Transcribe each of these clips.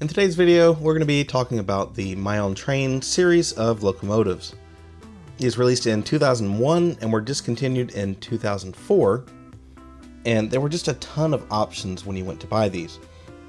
In today's video, we're going to be talking about the My Own Train series of locomotives. These released in 2001 and were discontinued in 2004, and there were just a ton of options when you went to buy these.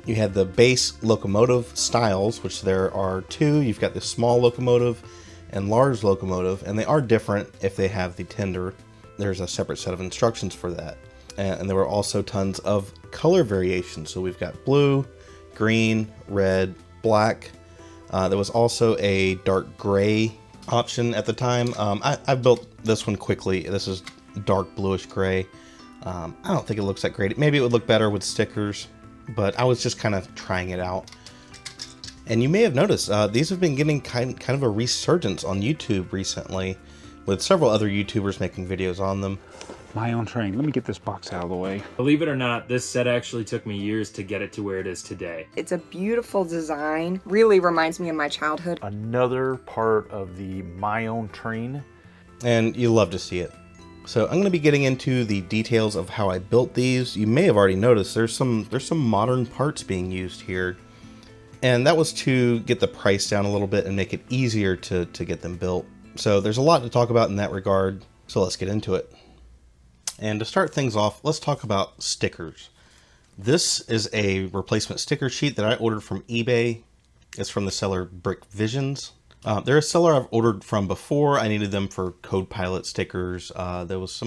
You had the base locomotive styles, which there are two. You've got the small locomotive and large locomotive, and they are different if they have the tender. There's a separate set of instructions for that. And there were also tons of color variations. So we've got blue, green, red, black. There was also a dark gray option at the time. I built this one quickly. This is dark bluish gray. I don't think it looks that great. Maybe it would look better with stickers, but I was just kind of trying it out. And you may have noticed these have been getting kind of a resurgence on YouTube recently, with several other YouTubers making videos on them. My Own Train. Let me get this box out of the way. Believe it or not, this set actually took me years to get it to where it is today. It's a beautiful design. Really reminds me of my childhood. Another part of the My Own Train. And you love to see it. So I'm going to be getting into the details of how I built these. You may have already noticed there's some modern parts being used here. And that was to get the price down a little bit and make it easier to get them built. So there's a lot to talk about in that regard. So let's get into it. And to start things off, let's talk about stickers. This is a replacement sticker sheet that I ordered from eBay. It's from the seller Bricklink. They're a seller I've ordered from before. I needed them for Code Pilot stickers. There was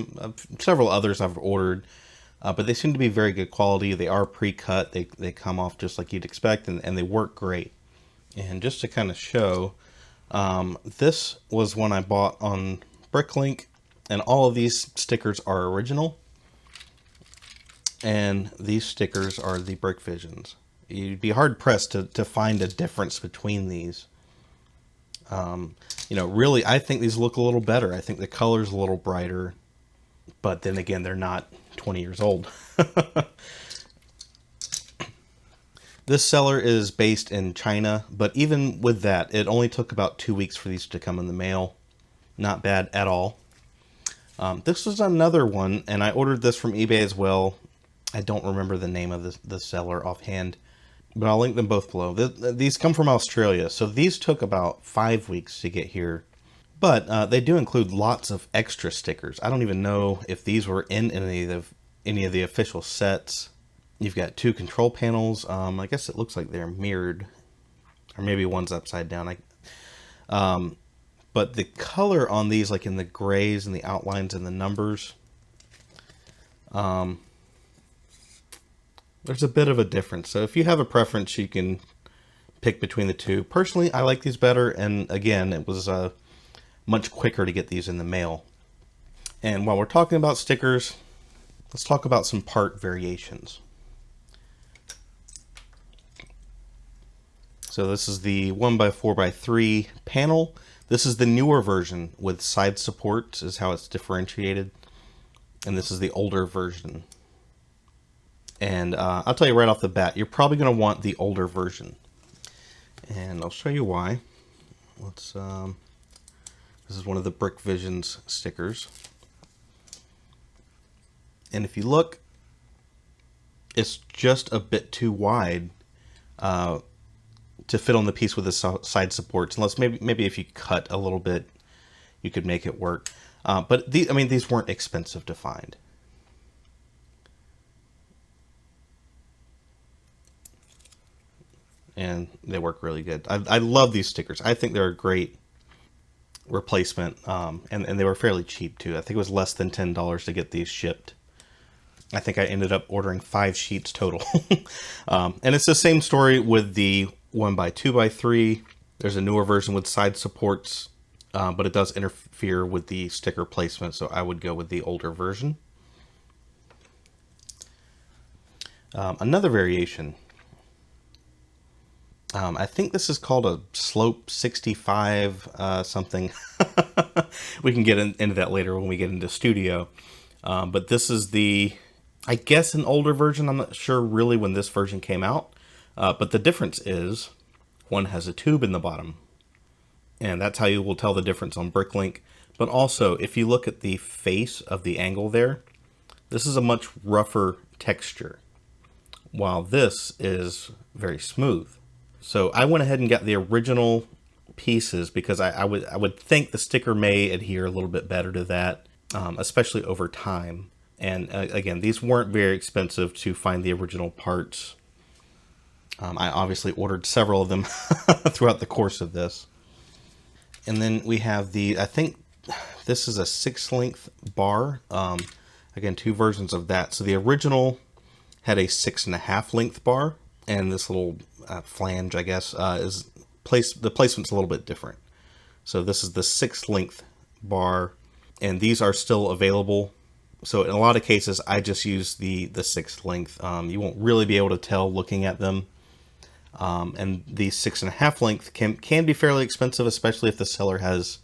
several others I've ordered, but they seem to be very good quality. They are pre-cut. They come off just like you'd expect, and they work great. And just to kind of show, this was one I bought on Bricklink. And all of these stickers are original. And these stickers are the Bricklink. You'd be hard pressed to find a difference between these. You know, really, I think these look a little better. I think the color's a little brighter. But then again, they're not 20 years old. This seller is based in China. But even with that, it only took about 2 weeks for these to come in the mail. Not bad at all. This was another one, and I ordered this from eBay as well. I don't remember the name of the seller offhand, but I'll link them both below. These come from Australia, so these took about 5 weeks to get here. But they do include lots of extra stickers. I don't even know if these were in any of the official sets. You've got two control panels. I guess it looks like they're mirrored, or maybe one's upside down. But the color on these, like in the grays and the outlines and the numbers, there's a bit of a difference. So if you have a preference, you can pick between the two. Personally, I like these better. And again, it was much quicker to get these in the mail. And while we're talking about stickers, let's talk about some part variations. So this is the 1x4x3 panel. This is the newer version with side supports is how it's differentiated. And this is the older version. And I'll tell you right off the bat, you're probably going to want the older version. And I'll show you why. This is one of the Bricklink stickers. And if you look, it's just a bit too wide to fit on the piece with the side supports, unless maybe if you cut a little bit, you could make it work. But these weren't expensive to find. And they work really good. I love these stickers. I think they're a great replacement, and they were fairly cheap too. I think it was less than $10 to get these shipped. I think I ended up ordering 5 sheets total. And it's the same story with the 1x2x3. There's a newer version with side supports, but it does interfere with the sticker placement, so I would go with the older version. Another variation. I think this is called a Slope 65 something. We can get into that later when we get into Studio. But this is I guess an older version. I'm not sure really when this version came out. But the difference is one has a tube in the bottom. And that's how you will tell the difference on Bricklink. But also, if you look at the face of the angle there, this is a much rougher texture, while this is very smooth. So I went ahead and got the original pieces because I would think the sticker may adhere a little bit better to that, especially over time. And again, these weren't very expensive to find the original parts. I obviously ordered several of them throughout the course of this. And then we have I think this is a 6-length bar. Again, 2 versions of that. So the original had a 6.5 length bar, and this little flange, I guess, the placement's a little bit different. So this is the 6-length bar, and these are still available. So in a lot of cases, I just use the 6th length. You won't really be able to tell looking at them. And the 6.5 length can be fairly expensive, especially if the seller has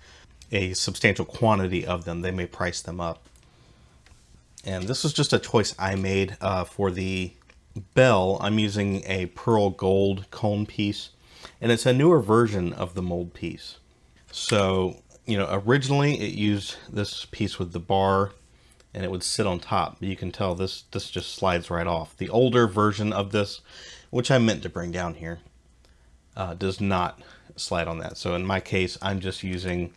a substantial quantity of them. They may price them up. And this was just a choice I made for the bell. I'm using a pearl gold cone piece, and it's a newer version of the mold piece. So, you know, originally it used this piece with the bar, and it would sit on top. You can tell this just slides right off. The older version of this, which I meant to bring down here, does not slide on that. So in my case, I'm just using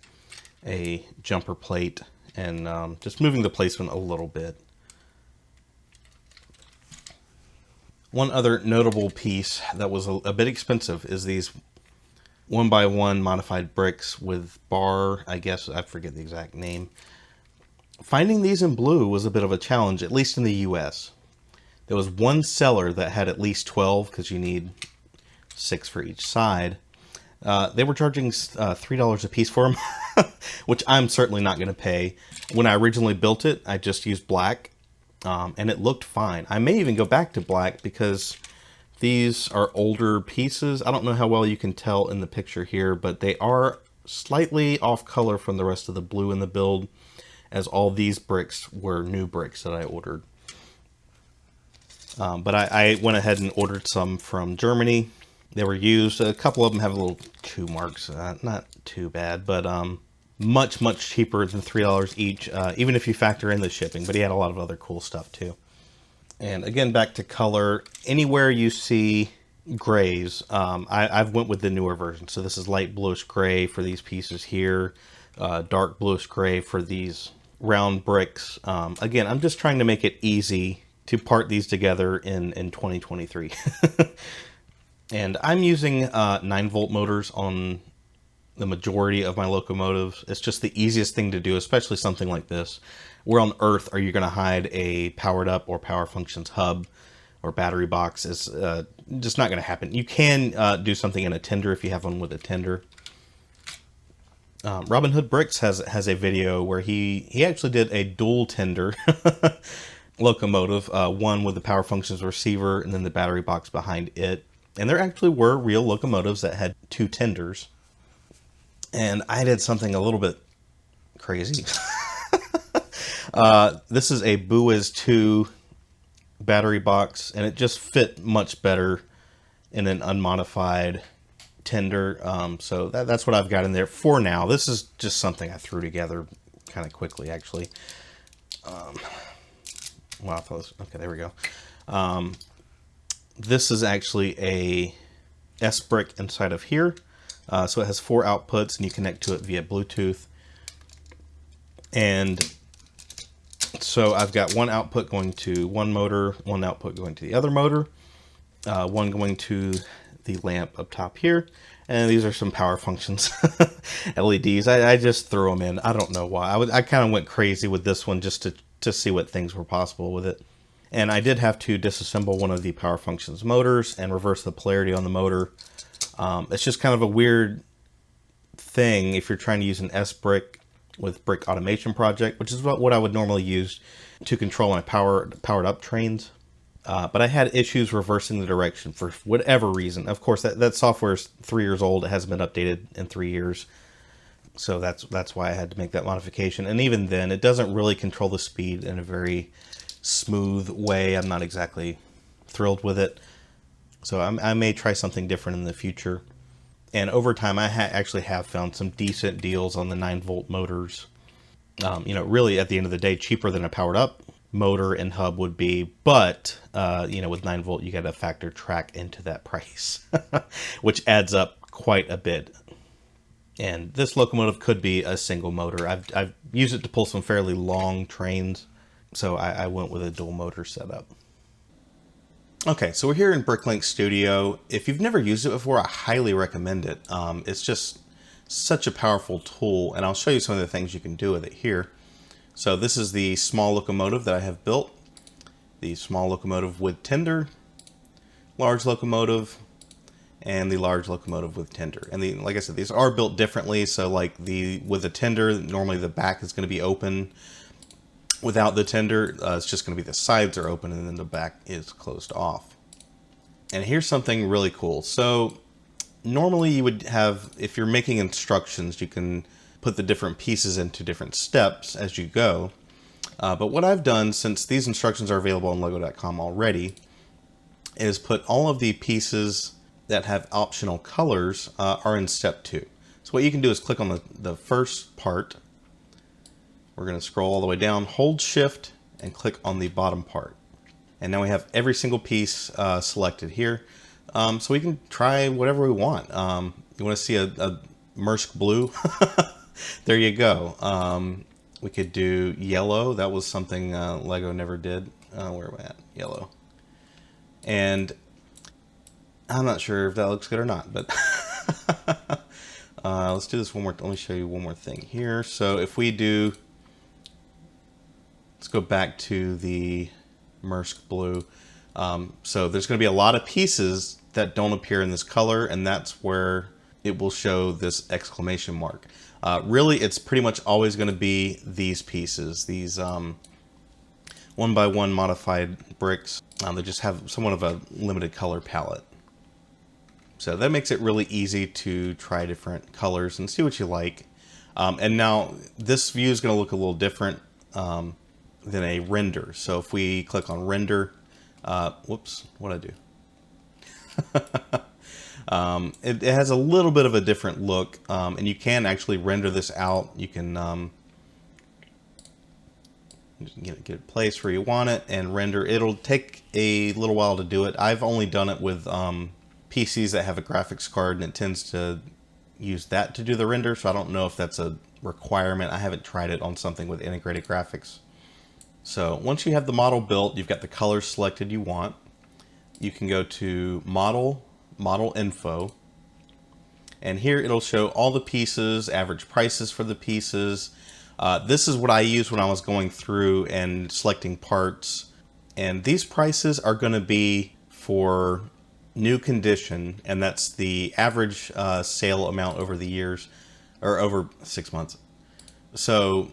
a jumper plate and just moving the placement a little bit. One other notable piece that was a bit expensive is these 1x1 modified bricks with bar, I guess, I forget the exact name. Finding these in blue was a bit of a challenge, at least in the US. There was one seller that had at least 12, because you need 6 for each side. They were charging $3 a piece for them, which I'm certainly not going to pay. When I originally built it, I just used black, and it looked fine. I may even go back to black because these are older pieces. I don't know how well you can tell in the picture here, but they are slightly off color from the rest of the blue in the build, as all these bricks were new bricks that I ordered. But I went ahead and ordered some from Germany. They were used. A couple of them have little chew marks. Not too bad, but much, much cheaper than $3 each, even if you factor in the shipping. But he had a lot of other cool stuff too. And again, back to color. Anywhere you see grays, I've went with the newer version. So this is light bluish gray for these pieces here. Dark bluish gray for these round bricks. Again, I'm just trying to make it easy to part these together in 2023. And I'm using 9-volt motors on the majority of my locomotives. It's just the easiest thing to do, especially something like this. Where on earth are you going to hide a powered up or power functions hub or battery box? It's just not going to happen. You can do something in a tender if you have one with a tender. Robin Hood Bricks has a video where he actually did a dual tender locomotive, one with the power functions receiver and then the battery box behind it. And there actually were real locomotives that had 2 tenders. And I did something a little bit crazy. This is a Buiz 2 battery box, and it just fit much better in an unmodified tender. So that's what I've got in there for now. This is just something I threw together kind of quickly, actually. Wow, I thought this, okay, there we go. This is actually a S-brick inside of here. So it has 4 outputs, and you connect to it via Bluetooth. And so I've got one output going to one motor, one output going to the other motor, one going to the lamp up top here. And these are some power functions, LEDs. I just threw them in. I don't know why. I kind of went crazy with this one just to see what things were possible with it. And I did have to disassemble one of the power functions motors and reverse the polarity on the motor. It's just kind of a weird thing if you're trying to use an S-brick with brick automation project, which is what I would normally use to control my powered up trains. But I had issues reversing the direction for whatever reason. Of course, that software is 3 years old. It hasn't been updated in 3 years. So that's why I had to make that modification. And even then, it doesn't really control the speed in a very smooth way. I'm not exactly thrilled with it. So I may try something different in the future. And over time, I actually have found some decent deals on the 9-volt motors. You know, really at the end of the day, cheaper than a powered up motor and hub would be, but you know, with 9-volt you got to factor track into that price, which adds up quite a bit. And this locomotive could be a single motor. I've used it to pull some fairly long trains, so I went with a dual motor setup. Okay, so we're here in Bricklink Studio. If you've never used it before, I highly recommend it. It's just such a powerful tool, and I'll show you some of the things you can do with it here. So this is the small locomotive that I have built. The small locomotive with tender, large locomotive, and the large locomotive with tender. And like I said, these are built differently. So like with the tender, normally the back is going to be open. Without the tender, it's just going to be the sides are open and then the back is closed off. And here's something really cool. So normally you would have, if you're making instructions, you can put the different pieces into different steps as you go. But what I've done, since these instructions are available on logo.com already, is put all of the pieces that have optional colors are in step 2. So what you can do is click on the first part. We're going to scroll all the way down, hold shift, and click on the bottom part. And now we have every single piece selected here. So we can try whatever we want. You want to see a Maersk blue? There you go. We could do yellow. That was something Lego never did. Where am I at? Yellow. And I'm not sure if that looks good or not, but let's do this one more. Let me show you one more thing here. So if we do, let's go back to the Maersk blue. So there's going to be a lot of pieces that don't appear in this color, and that's where it will show this exclamation mark. Really, it's pretty much always going to be these pieces, these 1x1 modified bricks. They just have somewhat of a limited color palette. So that makes it really easy to try different colors and see what you like. And now this view is going to look a little different than a render. So if we click on render, whoops, what'd I do? It has a little bit of a different look, and you can actually render this out. You can get it placed where you want it and render. It'll take a little while to do it. I've only done it with PCs that have a graphics card, and it tends to use that to do the render, so I don't know if that's a requirement. I haven't tried it on something with integrated graphics. So once you have the model built, you've got the colors selected you want, you can go to model info, and here it'll show all the pieces, average prices for the pieces. This is what I used when I was going through and selecting parts, and these prices are going to be for new condition, and that's the average sale amount over the years, or over 6 months. So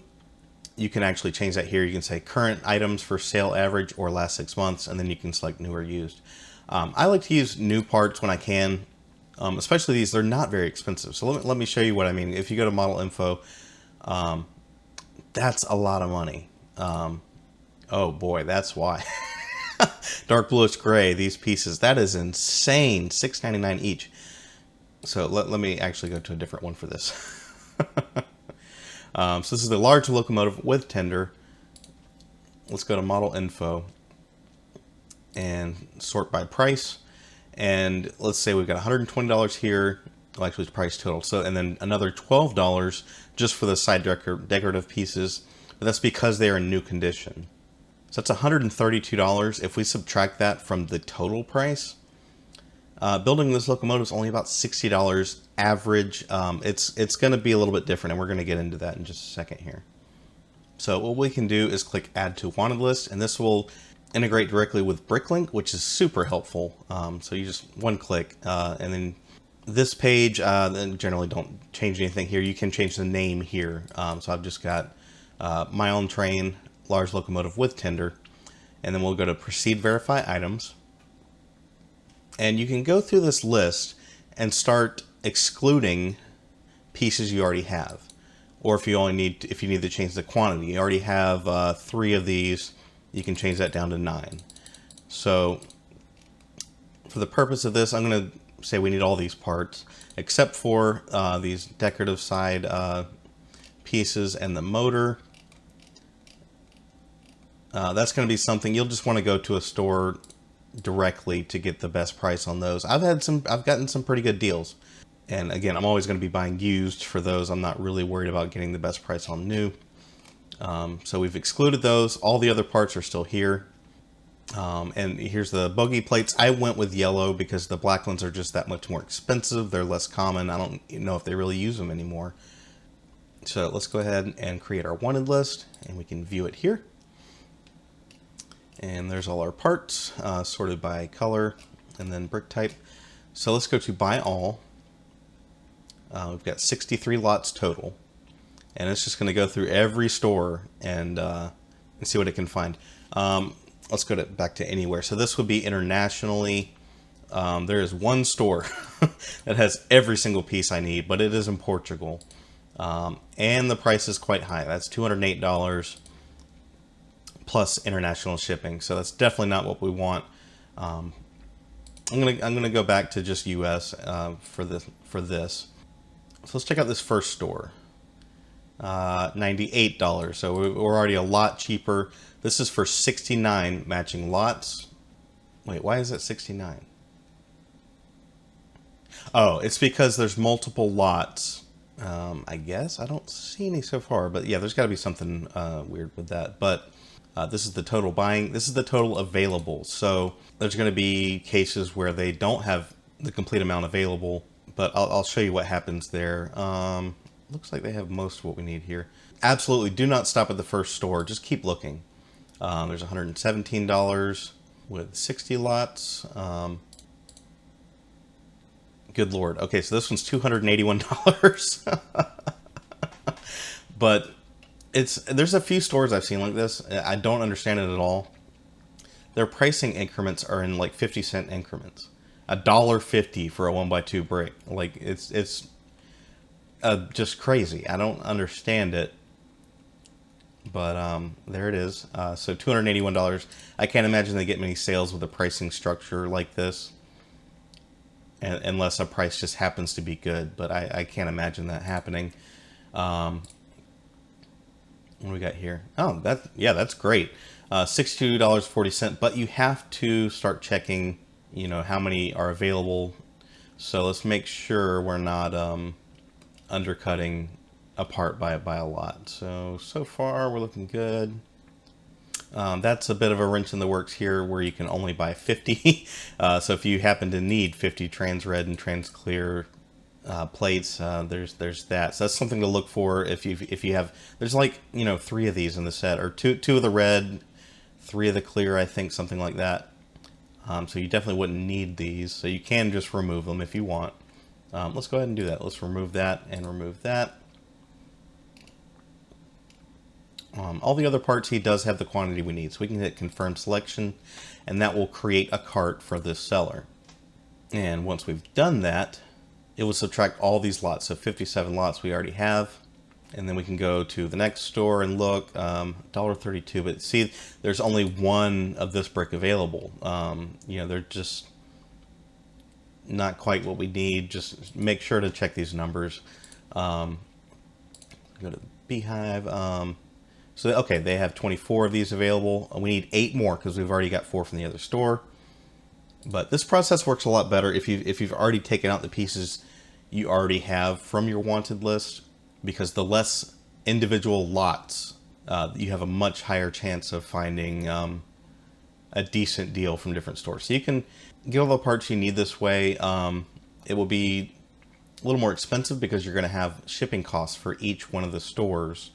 you can actually change that here. You can say current items for sale average or last 6 months, and then you can select new or used. I like to use new parts when I can, especially these. They're not very expensive. So let me show you what I mean. If you go to model info, that's a lot of money. Oh boy, that's why. Dark bluish gray, these pieces, that is insane. $6.99 each. So let me actually go to a different one for this. So this is the large locomotive with tender. Let's go to model info and sort by price. And let's say we've got $120 here. Well, actually it's price total. So, and then another $12 just for the side decorative pieces. But that's because they are in new condition. So that's $132. If we subtract that from the total price, building this locomotive is only about $60 average. It's going to be a little bit different, and we're going to get into that in just a second here. So what we can do is click Add to Wanted List, and this will integrate directly with Bricklink, which is super helpful. So you just one click, and then this page, then generally don't change anything here. You can change the name here. So I've just got my own train, large locomotive with tender, and then we'll go to Proceed Verify Items. And you can go through this list and start excluding pieces you already have. Or if you need to change the quantity, you already have 3 of these, you can change that down to 9. So for the purpose of this, I'm going to say we need all these parts, except for these decorative side pieces and the motor. That's going to be something you'll just want to go to a store directly to get the best price on those. I've gotten some pretty good deals. And again, I'm always going to be buying used for those. I'm not really worried about getting the best price on new. So we've excluded those. All the other parts are still here. And here's the bogie plates. I went with yellow because the black ones are just that much more expensive. They're less common. I don't know if they really use them anymore. So let's go ahead and create our wanted list, and we can view it here. And there's all our parts sorted by color and then brick type. So let's go to buy all. We've got 63 lots total, and it's just going to go through every store and see what it can find. Let's go back to anywhere. So this would be internationally. There is one store that has every single piece I need, but it is in Portugal, and the price is quite high. That's $208 plus international shipping. So that's definitely not what we want. I'm gonna go back to just US for this. So let's check out this first store. $98. So we're already a lot cheaper. This is for 69 matching lots. Wait, why is it 69? Oh, it's because there's multiple lots. I guess I don't see any so far, but yeah, there's got to be something weird with that. But this is the total buying. This is the total available. So there's going to be cases where they don't have the complete amount available, but I'll show you what happens there. Looks like they have most of what we need here. Absolutely do not stop at the first store. Just keep looking. There's $117 with 60 lots. Good Lord. Okay, so this one's $281. But there's a few stores I've seen like this. I don't understand it at all. Their pricing increments are in like 50-cent increments. $1.50 for a 1x2 brick. Like it's just crazy. I don't understand it. But there it is. So $281. I can't imagine they get many sales with a pricing structure like this, unless a price just happens to be good. But I can't imagine that happening. What do we got here? Oh, that's great. $62.40. But you have to start checking, how many are available. So let's make sure we're not undercutting a part by a lot. So far we're looking good. That's a bit of a wrench in the works here, where you can only buy 50. So if you happen to need 50 trans red and trans clear plates, there's that. So that's something to look for if you have. There's like 3 of these in the set, or two of the red, 3 of the clear, I think, something like that. So you definitely wouldn't need these. So you can just remove them if you want. Let's go ahead and do that. Let's remove that and remove that. All the other parts, he does have the quantity we need. So we can hit confirm selection, and that will create a cart for this seller. And once we've done that, it will subtract all these lots. So 57 lots we already have. And then we can go to the next store and look, $1.32. But see, there's only one of this brick available. They're just not quite what we need. Just make sure to check these numbers. Go to Beehive. So, okay, they have 24 of these available. We need 8 more because we've already got 4 from the other store. But this process works a lot better if you've already taken out the pieces you already have from your wanted list, because the less individual lots, you have a much higher chance of finding a decent deal from different stores. So you can get all the parts you need this way. It will be a little more expensive because you're going to have shipping costs for each one of the stores.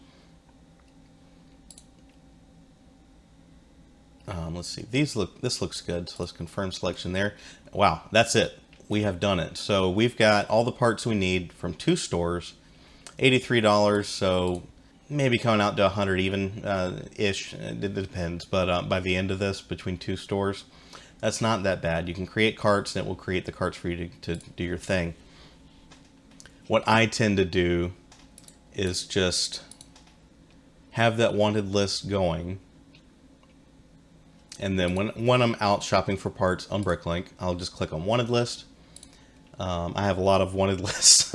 Let's see. This looks good. So let's confirm selection there. Wow, that's it. We have done it. So we've got all the parts we need from 2 stores. $83. So maybe coming out to 100 even ish. It depends. But by the end of this, between 2 stores, that's not that bad. You can create carts, and it will create the carts for you to do your thing. What I tend to do is just have that wanted list going. And then when I'm out shopping for parts on Bricklink, I'll just click on wanted list. I have a lot of wanted lists.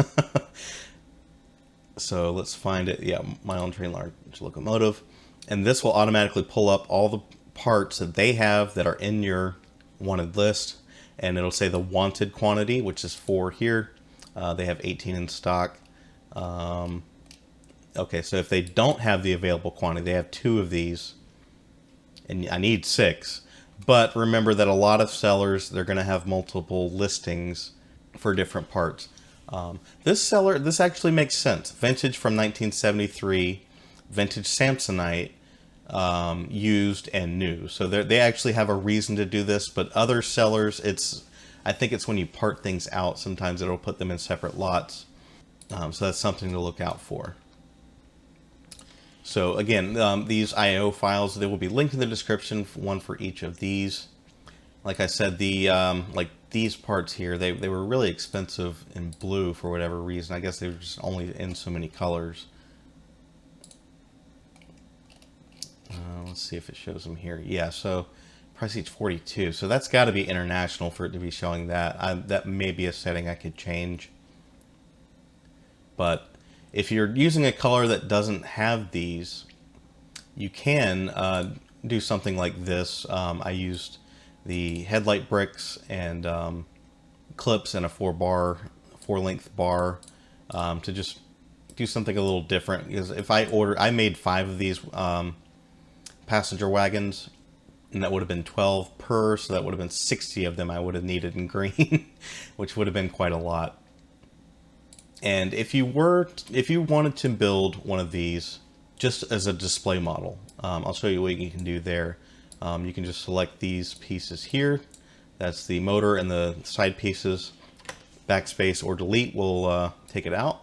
So let's find it. Yeah, my own train large locomotive. And this will automatically pull up all the parts that they have that are in your wanted list. And it'll say the wanted quantity, which is 4 here. They have 18 in stock. Okay, so if they don't have the available quantity, they have 2 of these. And I need 6. But remember that a lot of sellers, they're going to have multiple listings for different parts. This actually makes sense. Vintage from 1973, vintage Samsonite, used and new. So they actually have a reason to do this, but other sellers, I think it's when you part things out, sometimes it'll put them in separate lots. So that's something to look out for. So again, these IO files, they will be linked in the description, one for each of these. Like I said, like these parts here, they were really expensive in blue for whatever reason. I guess they were just only in so many colors. Let's see if it shows them here. Yeah, so price each 42. So that's got to be international for it to be showing that. That may be a setting I could change. But if you're using a color that doesn't have these, you can do something like this. I used the headlight bricks and clips and a 4-length bar to just do something a little different. Because if I made 5 of these passenger wagons, and that would have been 12 per, so that would have been 60 of them I would have needed in green, which would have been quite a lot. And if you wanted to build one of these just as a display model, I'll show you what you can do there. You can just select these pieces here. That's the motor and the side pieces. Backspace or delete will take it out.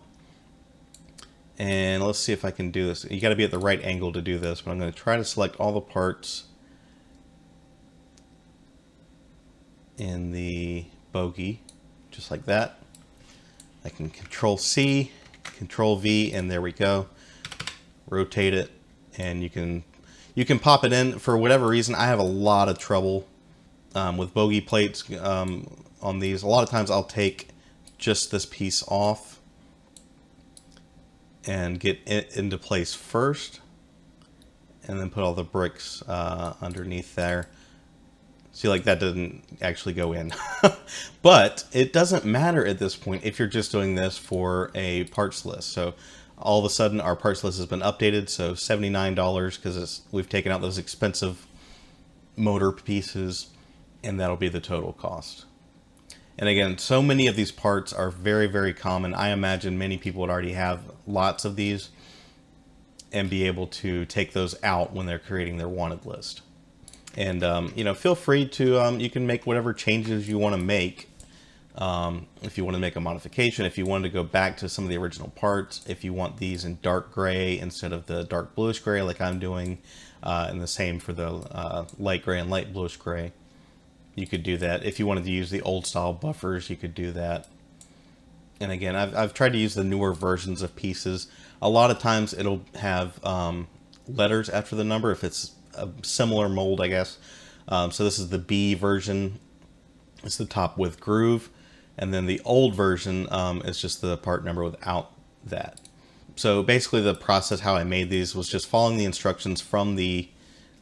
And let's see if I can do this. You got to be at the right angle to do this, but I'm going to try to select all the parts in the bogey, just like that. I can Control C, Control V, and there we go. Rotate it, and you can pop it in. For whatever reason, I have a lot of trouble with bogey plates on these. A lot of times I'll take just this piece off and get it into place first, and then put all the bricks underneath there. See, like that didn't actually go in. But it doesn't matter at this point if you're just doing this for a parts list. So all of a sudden our parts list has been updated. So $79 because we've taken out those expensive motor pieces, and that'll be the total cost. And again, so many of these parts are very, very common. I imagine many people would already have lots of these and be able to take those out when they're creating their wanted list. And, you know, feel free to, you can make whatever changes you want to make. If you want to make a modification, if you wanted to go back to some of the original parts, if you want these in dark gray instead of the dark bluish gray like I'm doing, and the same for the light gray and light bluish gray, you could do that. If you wanted to use the old style buffers, you could do that. And again, I've tried to use the newer versions of pieces. A lot of times it'll have letters after the number if it's a similar mold, I guess. So this is the B version. It's the top with groove. And then the old version is just the part number without that. So basically the process how I made these was just following the instructions from the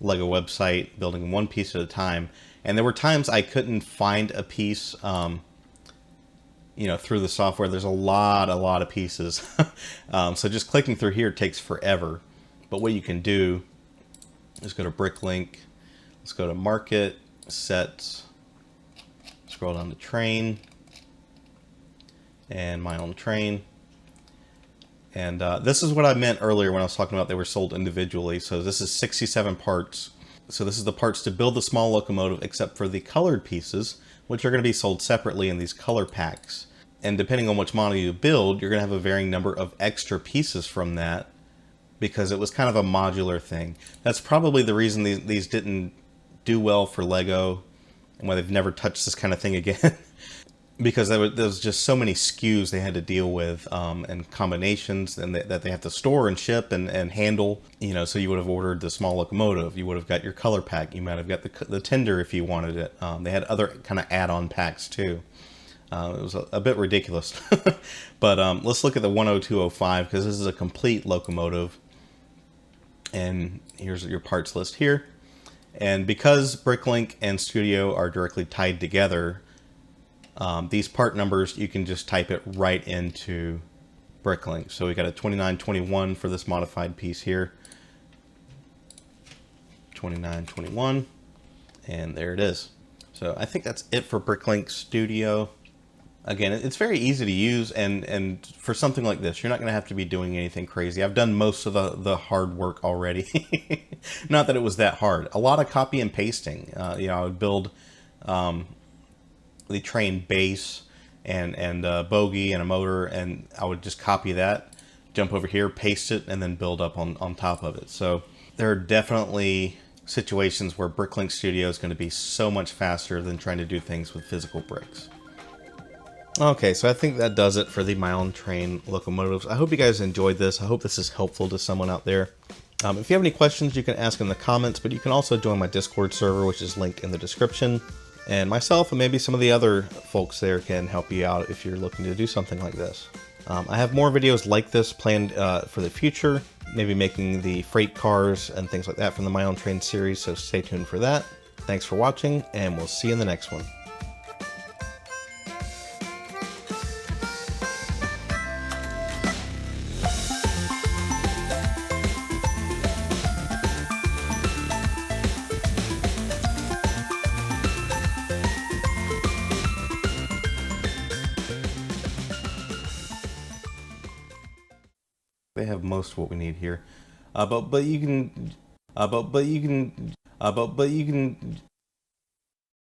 Lego website, building one piece at a time. And there were times I couldn't find a piece, you know, through the software. There's a lot of pieces. So just clicking through here takes forever. But what you can do is go to Bricklink. Let's go to Market, Sets, scroll down to Train, and My Own Train. And this is what I meant earlier when I was talking about they were sold individually. So this is 67 parts. So this is the parts to build the small locomotive, except for the colored pieces, which are going to be sold separately in these color packs. And depending on which model you build, you're going to have a varying number of extra pieces from that, because it was kind of a modular thing. That's probably the reason these didn't do well for Lego, and why they've never touched this kind of thing again. Because there was just so many SKUs they had to deal with, and combinations, and that they have to store and ship and handle. You know, so you would have ordered the small locomotive, you would have got your color pack, you might have got the tender if you wanted it. They had other kind of add-on packs too. It was a bit ridiculous. But let's look at the 10205, because this is a complete locomotive. And here's your parts list here. And because Bricklink and Studio are directly tied together, these part numbers, you can just type it right into Bricklink. So we got a 2921 for this modified piece here. 2921, and there it is. So I think that's it for Bricklink Studio. Again, it's very easy to use, and for something like this, you're not going to have to be doing anything crazy. I've done most of the hard work already. Not that it was that hard. A lot of copy and pasting. You know, I would build the train base and a bogie and a motor, and I would just copy that, jump over here, paste it, and then build up on top of it. So there are definitely situations where Bricklink Studio is going to be so much faster than trying to do things with physical bricks. Okay, so I think that does it for the My Own Train locomotives. I hope you guys enjoyed this. I hope this is helpful to someone out there. If you have any questions, you can ask in the comments, but you can also join my Discord server, which is linked in the description. And myself and maybe some of the other folks there can help you out if you're looking to do something like this. I have more videos like this planned for the future, maybe making the freight cars and things like that from the My Own Train series, so stay tuned for that. Thanks for watching, and we'll see you in the next one. They have most of what we need here, but you can